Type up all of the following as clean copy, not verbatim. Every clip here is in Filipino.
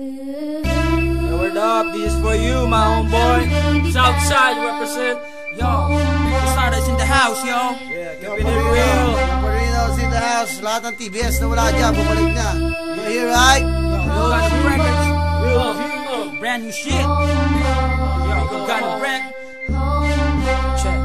Yo, word up, this is for you, my homeboy. Southside represent. Yo, Starters in the house, yo. Yeah, keeping it real. Paparinos in the house. Lahat ng TBS na wala dyan, bumalik na. You hear, right? Yo, got new records. Real, brand new shit. Yo, got a wreck. Check.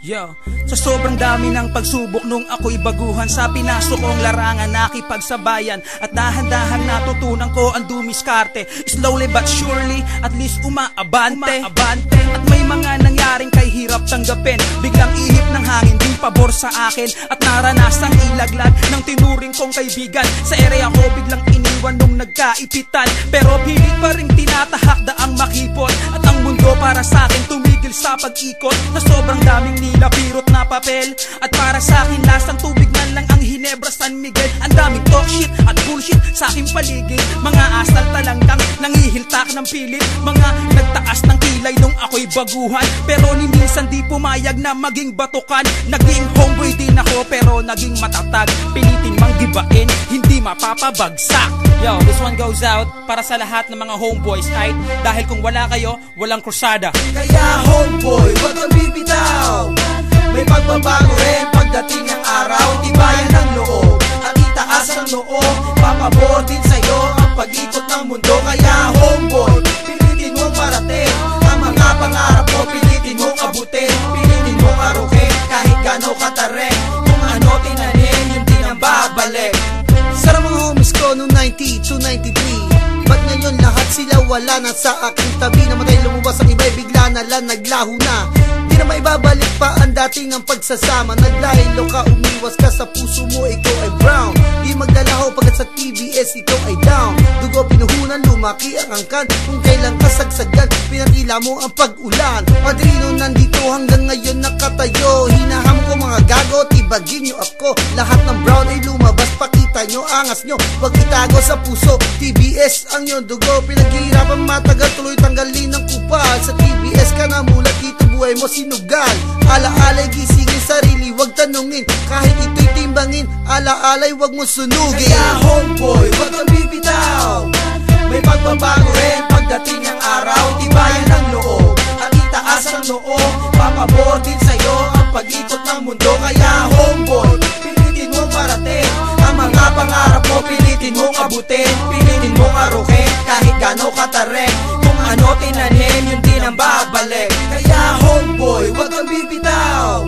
Yo, sa sobrang dami ng pagsubok nung ako'y baguhan, sa pinasok kong larangan nakipagsabayan, at dahan-dahang natutunan ko ang dumiskarte. Slowly but surely, at least umaabante. At may mga nangyaring kay hirap tanggapin, biglang ihip ng hangin, di pabor sa akin, at naranasang ilaglag ng tinuring kong kaibigan. Sa area ko biglang iniwan nung nagkaipitan, pero pilit pa rin tinatahak daang makipot, at ang mundo para sa akin tumigil sa pag-ikot. Na sobrang daming nilapirot na papel, at para sa akin lasang tubig man lang ang Hinebra San Miguel. Ang daming talk shit at bullshit sa aking paligid, mga asal talanggang nangihiltak ng pilit, mga nagtaas ng kilay nung ako'y baguhan, pero ni minsan di pumayag na maging batukan. Naging homeboy din ako pero naging matatag, pilitin mang gibain, hindi mapapabagsak. Yo, this one goes out para sa lahat ng mga homeboys, right? Dahil kung wala kayo, walang krusada. Kaya homeboy, wag kang bibitaw. May pagbabago rin pagdating ng araw. Tibayan ng loob at itaas ang noo. Papabor din sa'yo ang pag-ikot ng mundo. Kaya homeboy, pilitin mong marating ang mga pangarap mo, pilitin mong abutin, pilitin mong arukin kahit gano'n katarek. Kung ano tinanim, yun din ang babalik. Sa mga homies ko noong 90 to 93, ba't ngayon lahat sila wala na sa aking tabi? Namatay lumabas ang iba'y bigla na lang naglaho na. Di na maibabalik pa ang dating ang pagsasama. Naglahilo ka, umiwas ka sa puso mo, ikaw ay brown. Di magdalaho pagkat sa TBS ikaw ay down. Dugo pinuhunan, lumaki ang angkan, kung kailan kasagsagan, pinatila mo ang pag-ulan. Padrino nandito hanggang ngayon nakatayo. Hinaham ko mga gago, tibagin nyo ako. Lahat ng brown ay lumabas, pakita nyo angas nyo, wag itago sa puso. TBS ang iyong dugo, pinaghihirapan matagal, tuloy tanggalin ang kupal. Sa TBS ka na mulat, dito buhay mo sinugal. Ala-alay gisingin sarili, wag tanungin, kahit ito'y timbangin. Ala-alay wag mo sunugin. Kaya homeboy, wag kang bibitaw. May pagbabago rin pagdating ng araw. Tibayan ng loob at itaas ang noo. Papabor din sa'yo ang pag-ikot ng mundo. Kaya homeboy, pilitin mong parating ang mga pangarap mo, pilitin mong abutin, pilitin mong arukin kahit gano'n katarek. Kung ano tinanim, yun din ang babalik. Kaya homeboy, wag kang bibitaw.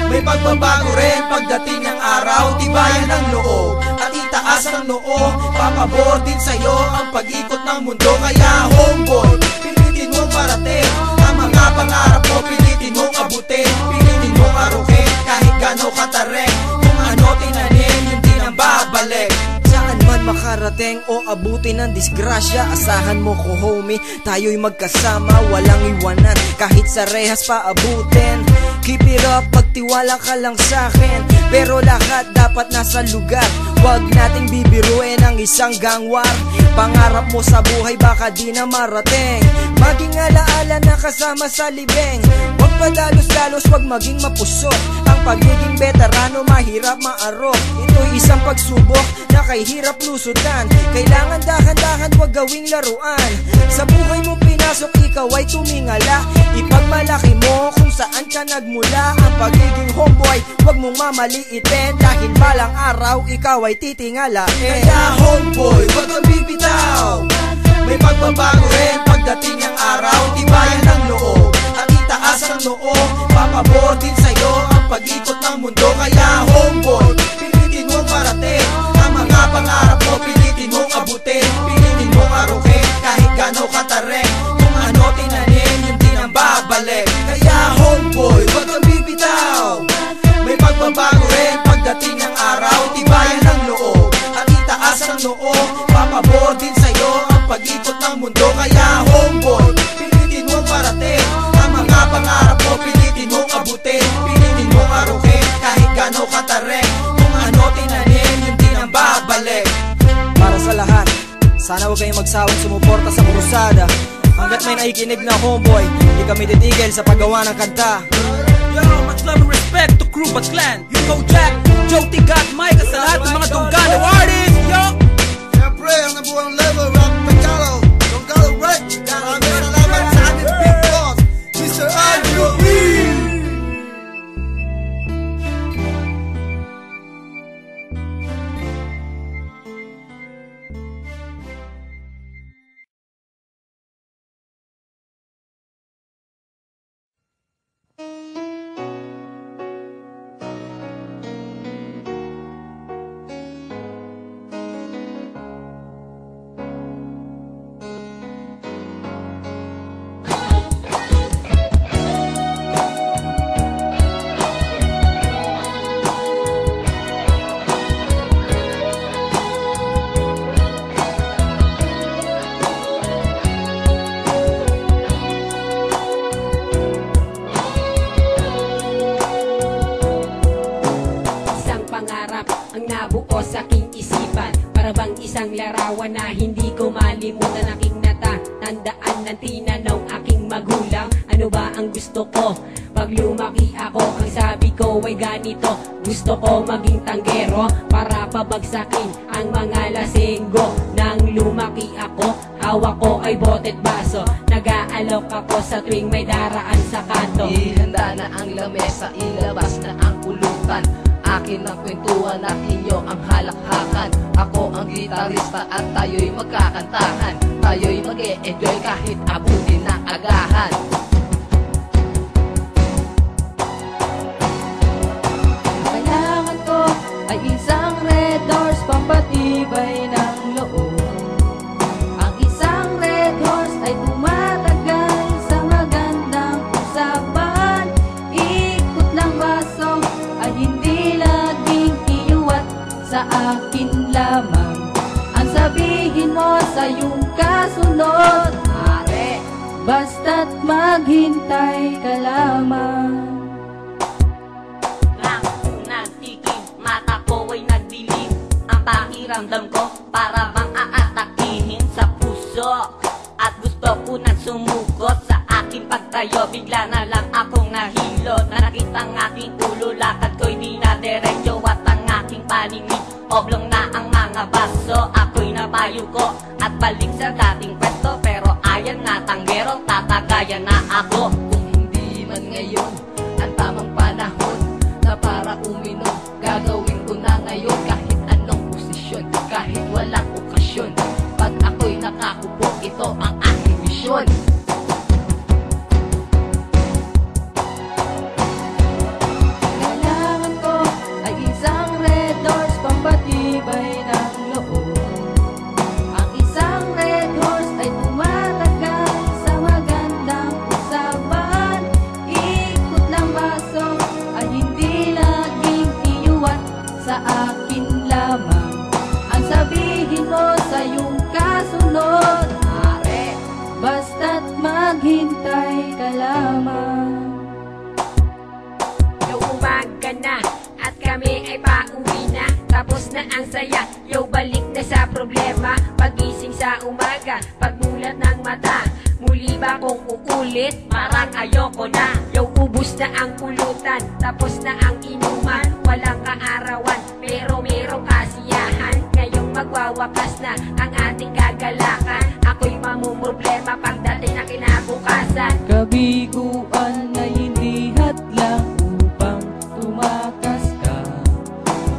May pagbabago rin pagdating ng araw. Tibayan ng loob at itaas ang noo. Papabor din sa'yo ang pag-ikot ng mundo. Kaya homeboy, pilitin mong parating ang mga pangarap mo, pilitin mong abutin, pilitin mong arukin kahit gano'n katarek. Kung ano tinanim, yun din ang babalik. Saan man makarating o abutin ng disgrasya, asahan mo ko homie, tayo'y magkasama, walang iwanan kahit sa rehas pa abutin. Keep it up, pagtiwala ka lang sa'kin, pero lahat dapat nasa lugar. Huwag nating bibiruin ang isang gangwar. Pangarap mo sa buhay baka di na marating, maging alaala na kasama sa libeng. Huwag padalos-dalos, huwag maging mapusok. Ang pagiging veterano mahirap maarok. Ito'y isang pagsubok na kay hirap lusutan. Kailangan dahan-dahan, huwag gawing laruan. Sa buhay mo pinasok, ikaw ay tumingala. Ipagmalaki mo kung saan ka nagmula. Ang pagiging homeboy, huwag mong mamaliitin, dahil balang araw ikaw ay titingalain. Kaya homeboy, huwag kang bibitaw. May pagbabago rin pagdating ng araw. Tibayan ng loob at itaas ang noo. Papabor din sa'yo ang pag-ikot ng mundo. Kaya homeboy, pilitin mong parating ang mga pangarap mo, pilitin mong abutin, pilitin mong arukin kahit gano'n katarek. Kung ano tinanim, yun din ang babalik. Kaya homeboy, wag kang bibitaw. May pagbabago rin pagdating ng araw. Tibayan ng loob at itaas ang noo. Papabor din sa'yo ang pag-ikot ng mundo. Kaya homeboy, pilitin mong parating ang mga pangarap mo, pilitin mong abutin, pilitin mong arukin kahit gano'n katarek. Kung ano tinanim, yun din ang babalik. Para sa lahat, sana huwag kayong magsawang sumuporta sa krusada. Hanggat may nakikinig na homeboy, hindi kami titigil sa paggawa ng kanta. Yo, much love and respect to crew but clan. Go Jack, Joe Tigat, Mike, at sa lahat ng mga Dongano artists. Yo, siyempre ang nabuang level rock. larawan na hindi ko malimutan. Aking natatandaan ng tinanong aking magulang, ano ba ang gusto ko pag lumaki ako? Ang sabi ko ay ganito, gusto ko maging tanggero para pabagsakin ang mga lasinggo. Nang lumaki ako, hawak ko ay bote't baso, nag-aalok ako sa tuwing may daraan sa kanto. Ihanda na ang lamesa, ilabas na ang pulutan. Akin ang kwentuhan at inyo ang halakhakan. Ako ang gitarista at tayo'y magkakantahan. Tayo'y mag-e-enjoy kahit abutin na agahan. Kailangan ko ay isang red horse pampatibay ng loob. Ang isang red horse ay tumatagal sa magandang usapan. Ikot ng baso ay hindi laging iuwat sa akin lamang. Ang sabihin mo sa iyong kasunod, are, basta't maghintay ka lamang. Nang unang tikim, mata ko ay nagdilim. Ang pakiramdam ko para bang aatakihin sa puso. At gusto ko nang sumukot sa aking pagtayo. Bigla na lang akong nahilo na nakita ang aking ulo. Lakad ko'y di na diretso at ang aking paningin oblong na ang mga baso. Ako'y napayo ko at balik sa dating pwesto. Pero ayan nga tanggero, tatagayan na ako. Kung hindi man ngayon ang tamang panahon na para uminom, gagawin ko na ngayon kahit anong posisyon, kahit walang okasyon. Pag ako'y nakakupo, ito ang aking misyon. Kailangan ko ay isang red horse pampatibay ng loob. Ang isang red horse ay tumatagal sa magandang usapan. Ikot ng baso ay hindi laging iuwat sa akin lamang. Ang sabihin mo sa iyong kasunod, are, basta't maghintay ka lamang. Yo, umaga na at kami ay pauwi na. Tapos na ang saya, yo, balik na sa problema. Pagising sa umaga, pagmulat ng mata, muli ba kong uulit? Parang ayoko na. Yo, ubus na ang pulutan, tapos na ang inuman. Walang kaarawan, pero merong kasiyahan. Ngayong magwawakas na ang ating kagalakan. Ako'y mamumroblema pagdating na kinabukasan. Kabiguan na hindi hadlang upang tumakas ka.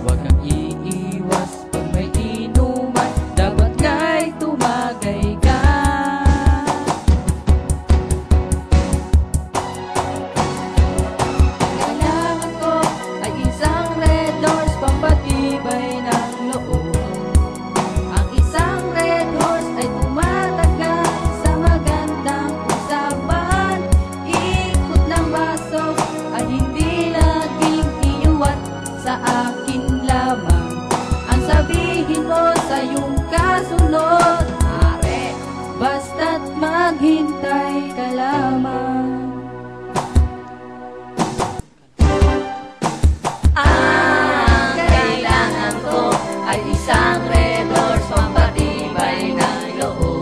Huwag kang iiwas pag may inuman, dapat nga'y tumagay ka. Kailangan ko ay isang red horse pampatibay ng loob. Ang isang red horse ay tumatagal sa magandang usapan. Ikot ng baso ay hindi laging iuwat sa akin lamang. Ang sabihin mo sa iyong kasunod, are, basta't maghintay ka lamang. Ang kailangan ko ay isang red horse pampatibay ng loob.